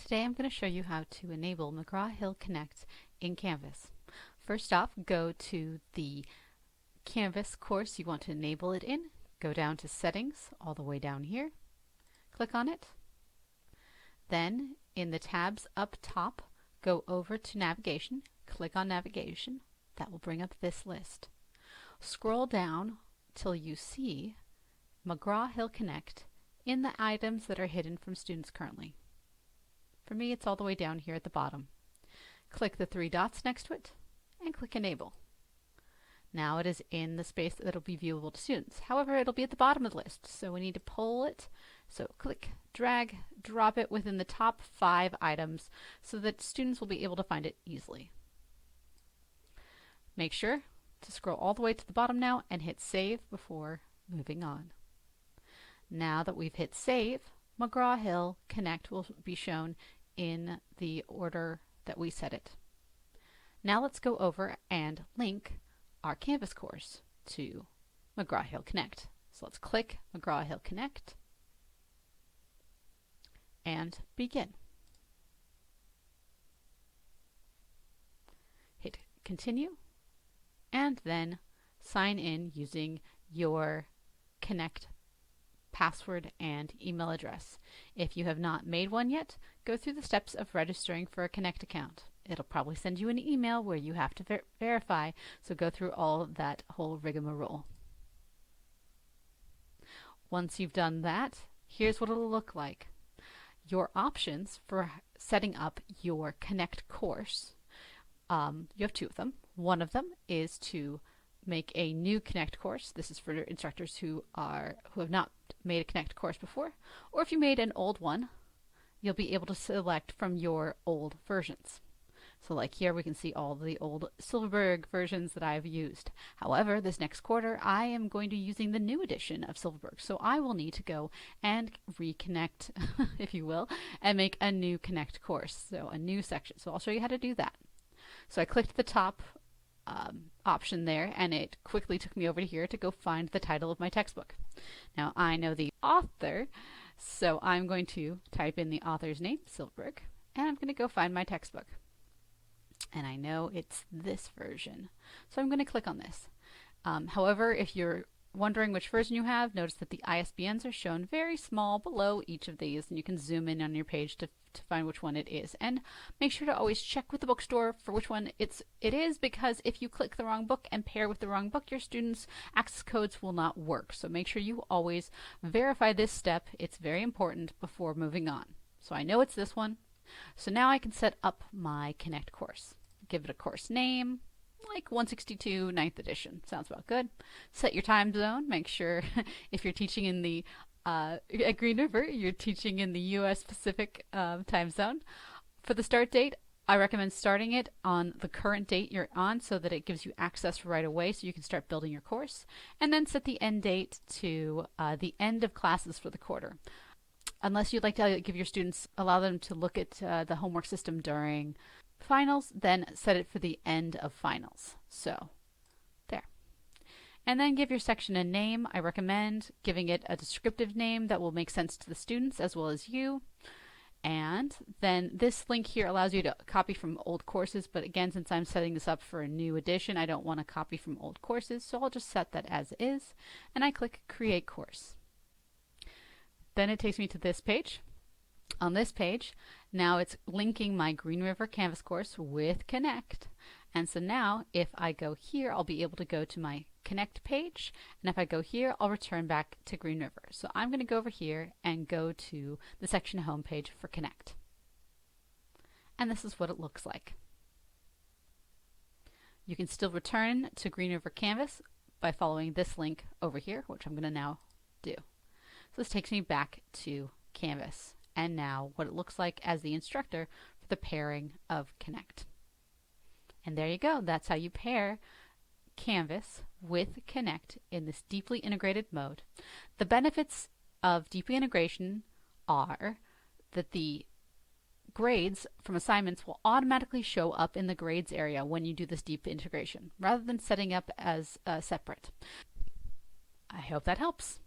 Today I'm going to show you how to enable McGraw-Hill Connect in Canvas. First off, go to the Canvas course you want to enable it in. Go down to Settings all the way down here. Click on it. Then in the tabs up top, go over to Navigation. Click on Navigation. That will bring up this list. Scroll down till you see McGraw-Hill Connect in the items that are hidden from students currently. For me, it's all the way down here at the bottom. Click the three dots next to it and click Enable. Now it is in the space that will be viewable to students. However, it'll be at the bottom of the list, so we need to pull it. So click, drag, drop it within the top 5 items so that students will be able to find it easily. Make sure to scroll all the way to the bottom now and hit Save before moving on. Now that we've hit Save, McGraw-Hill Connect will be shown in the order that we set it. Now let's go over and link our Canvas course to McGraw-Hill Connect. So let's click McGraw-Hill Connect and begin. Hit Continue and then sign in using your Connect password and email address. If you have not made one yet, go through the steps of registering for a Connect account. It'll probably send you an email where you have to verify, so go through all of that whole rigmarole. Once you've done that, here's what it'll look like. Your options for setting up your Connect course, you have 2 of them. One of them is to make a new Connect course. This is for instructors who have not made a Connect course before, or if you made an old one, you'll be able to select from your old versions. So like here we can see all the old Silverberg versions that I've used. However, this next quarter I am going to be using the new edition of Silverberg, so I will need to go and reconnect, if you will, and make a new Connect course, so a new section. So I'll show you how to do that. So I clicked the top option there, and it quickly took me over to here to go find the title of my textbook. Now I know the author, so I'm going to type in the author's name, Silverberg, and I'm going to go find my textbook. And I know it's this version, so I'm going to click on this. However, if you're wondering which version you have, notice that the ISBNs are shown very small below each of these, and you can zoom in on your page to find which one it is. And make sure to always check with the bookstore for which one it is, because if you click the wrong book and pair with the wrong book, your students' access codes will not work. So make sure you always verify this step. It's very important before moving on. So I know it's this one. So now I can set up my Connect course. Give it a course name, like 162 9th edition. Sounds about good. Set your time zone. Make sure if you're teaching in the at Green River, you're teaching in the U.S. Pacific time zone. For the start date, I recommend starting it on the current date you're on so that it gives you access right away so you can start building your course. And then set the end date to the end of classes for the quarter. Unless you'd like to give your students, allow them to look at the homework system during finals, then set it for the end of finals. So, there. And then give your section a name. I recommend giving it a descriptive name that will make sense to the students as well as you. And then this link here allows you to copy from old courses, but again, since I'm setting this up for a new edition, I don't want to copy from old courses, so I'll just set that as is, and I click Create Course. Then it takes me to this page. On this page, now it's linking my Green River Canvas course with Connect. And so now, if I go here, I'll be able to go to my Connect page. And if I go here, I'll return back to Green River. So I'm going to go over here and go to the section home page for Connect. And this is what it looks like. You can still return to Green River Canvas by following this link over here, which I'm going to now do. So this takes me back to Canvas, and now what it looks like as the instructor for the pairing of Connect. And there you go. That's how you pair Canvas with Connect in this deeply integrated mode. The benefits of deep integration are that the grades from assignments will automatically show up in the grades area when you do this deep integration, rather than setting up as separate. I hope that helps.